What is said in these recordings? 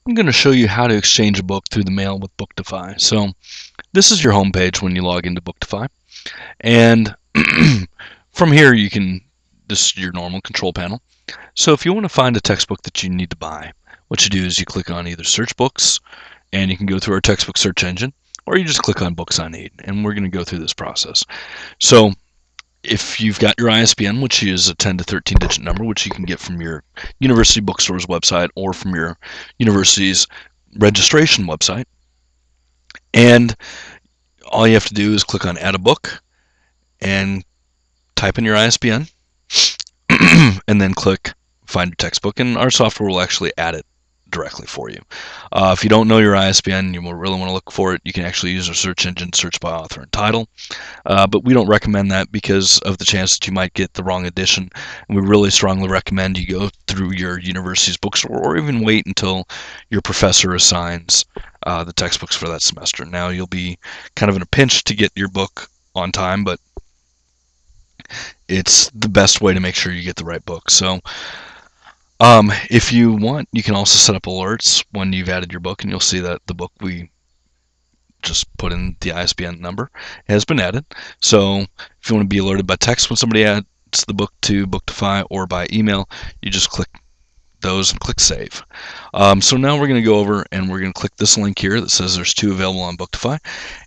I'm going to show you how to exchange a book through the mail with BookDefy. So this is your home page when you log into BookDefy, and from here this is your normal control panel. So if you want to find a textbook that you need to buy, what you do is you click on either search books, and you can go through our textbook search engine, or you just click on books I need, and we're going to go through this process. So if you've got your ISBN, which is a 10 to 13 digit number, which you can get from your university bookstore's website or from your university's registration website, and all you have to do is click on add a book and type in your ISBN and then click find your textbook, and our software will actually add it directly for you. If you don't know your ISBN and you really want to look for it, you can actually use our search engine, search by author and title, but we don't recommend that because of the chance that you might get the wrong edition, and we really strongly recommend you go through your university's bookstore or even wait until your professor assigns the textbooks for that semester. Now you'll be kind of in a pinch to get your book on time, but it's the best way to make sure you get the right book. So if you want, you can also set up alerts when you've added your book, and you'll see that the book we just put in the ISBN number has been added. So if you want to be alerted by text when somebody adds the book to BookDefy or by email, you just click those and click save. So now we're going to go over and we're going to click this link here that says there's 2 available on BookDefy,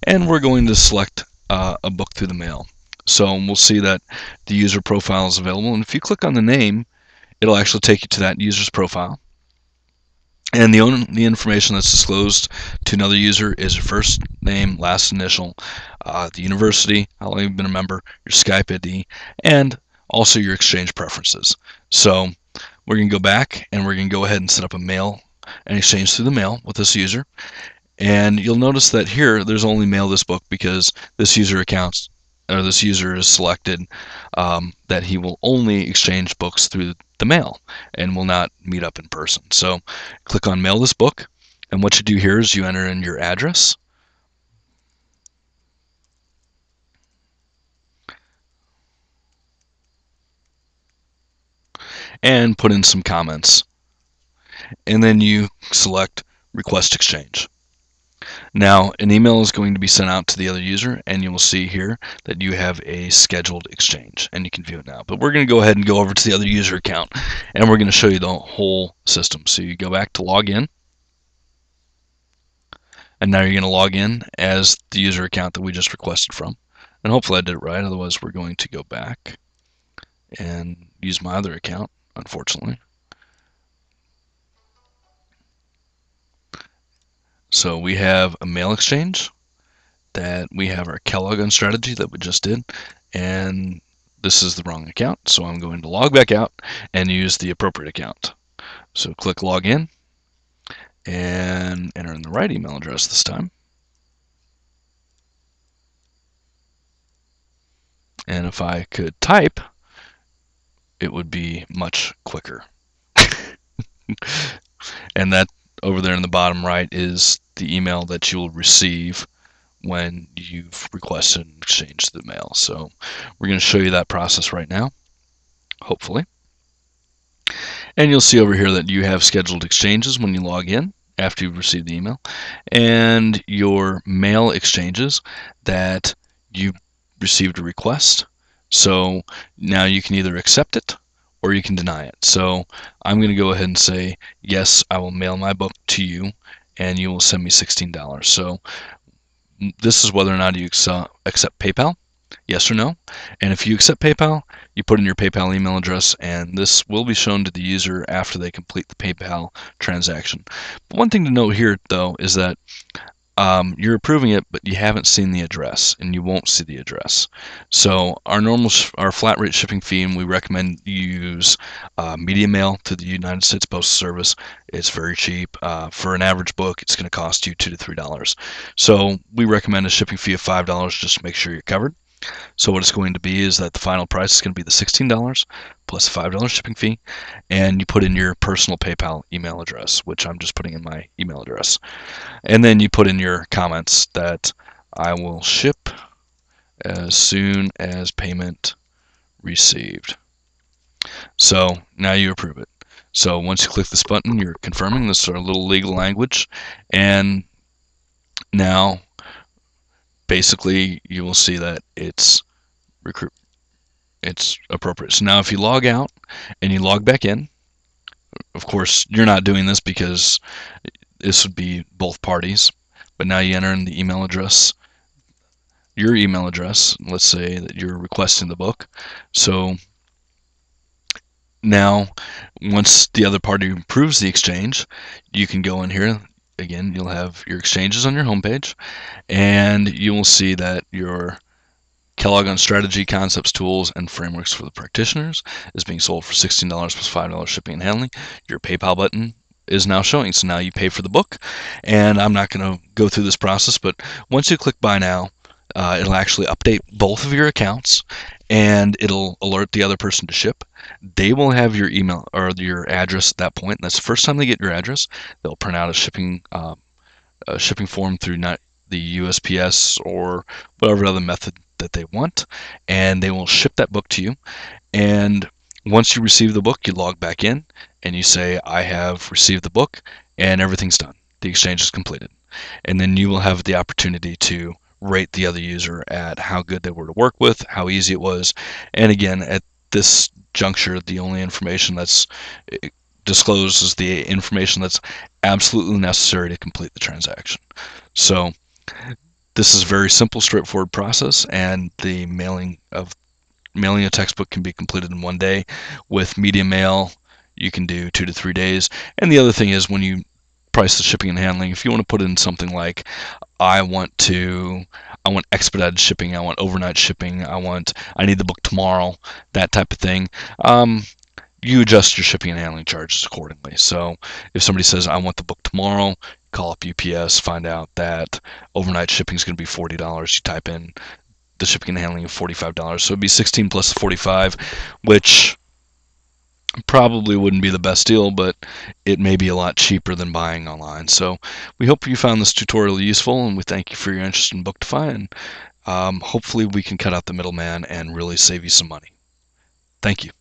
and we're going to select a book through the mail. So we'll see that the user profile is available, and if you click on the name, it'll actually take you to that user's profile. And the only information that's disclosed to another user is your first name, last initial, the university, how long you've been a member, your Skype ID, and also your exchange preferences. So we're going to go back and we're going to go ahead and set up a mail and exchange through the mail with this user. And you'll notice that here there's only mail this book because this user is selected that he will only exchange books through the mail and will not meet up in person. So click on mail this book, and what you do here is you enter in your address, and put in some comments, and then you select request exchange. Now an email is going to be sent out to the other user, and you will see here that you have a scheduled exchange, and you can view it now. But we're going to go ahead and go over to the other user account, and we're going to show you the whole system. So you go back to log in, and now you're going to log in as the user account that we just requested from, and hopefully I did it right. Otherwise we're going to go back and use my other account, unfortunately. So we have a mail exchange, that we have our Kellogg on strategy that we just did, and this is the wrong account, so I'm going to log back out and use the appropriate account. So click log in and enter in the right email address this time. And if I could type, it would be much quicker. And that over there in the bottom right is the email that you'll receive when you've requested an exchange through the mail. So we're going to show you that process right now, hopefully. And you'll see over here that you have scheduled exchanges when you log in after you've received the email, and your mail exchanges that you received a request. So now you can either accept it or you can deny it. So I'm going to go ahead and say, yes, I will mail my book to you, and you will send me $16. So this is whether or not you accept PayPal, yes or no. And if you accept PayPal, you put in your PayPal email address, and this will be shown to the user after they complete the PayPal transaction. But one thing to note here, though, is that you're approving it, but you haven't seen the address, and you won't see the address. So our flat rate shipping fee, and we recommend you use media mail to the United States Postal Service. It's very cheap. For an average book, it's going to cost you $2 to $3. So we recommend a shipping fee of $5 just to make sure you're covered. So what it's going to be is that the final price is going to be the $16 plus a $5 shipping fee, and you put in your personal PayPal email address, which I'm just putting in my email address. And then you put in your comments that I will ship as soon as payment received. So now you approve it. So once you click this button, you're confirming this sort of little legal language, and now basically you will see that it's appropriate. So now if you log out and you log back in, of course you're not doing this because this would be both parties, but now you enter in the email address, your email address. Let's say that you're requesting the book. So now once the other party approves the exchange, you can go in here. Again, you'll have your exchanges on your homepage, and you will see that your Kellogg on Strategy, Concepts, Tools, and Frameworks for the Practitioners is being sold for $16 plus $5 shipping and handling. Your PayPal button is now showing. So now you pay for the book, and I'm not going to go through this process, but once you click Buy Now, it'll actually update both of your accounts, and it'll alert the other person to ship. They will have your email or your address at that point. That's the first time they get your address. They'll print out a shipping form through not the USPS or whatever other method that they want, and they will ship that book to you. And once you receive the book, you log back in and you say, I have received the book, and everything's done. The exchange is completed. And then you will have the opportunity to rate the other user at how good they were to work with, how easy it was. And again, at this juncture, the only information that's disclosed is the information that's absolutely necessary to complete the transaction. So this is a very simple, straightforward process, and the mailing a textbook can be completed in 1 day. With media mail, you can do 2 to 3 days. And the other thing is, when you price the shipping and handling, if you want to put in something like, I want expedited shipping, I want overnight shipping, I need the book tomorrow, that type of thing, you adjust your shipping and handling charges accordingly. So if somebody says, I want the book tomorrow, call up UPS, find out that overnight shipping is going to be $40. You type in the shipping and handling of $45. So it'd be 16 plus 45, which probably wouldn't be the best deal, but it may be a lot cheaper than buying online. So we hope you found this tutorial useful, and we thank you for your interest in BookDefy, and hopefully we can cut out the middleman and really save you some money. Thank you.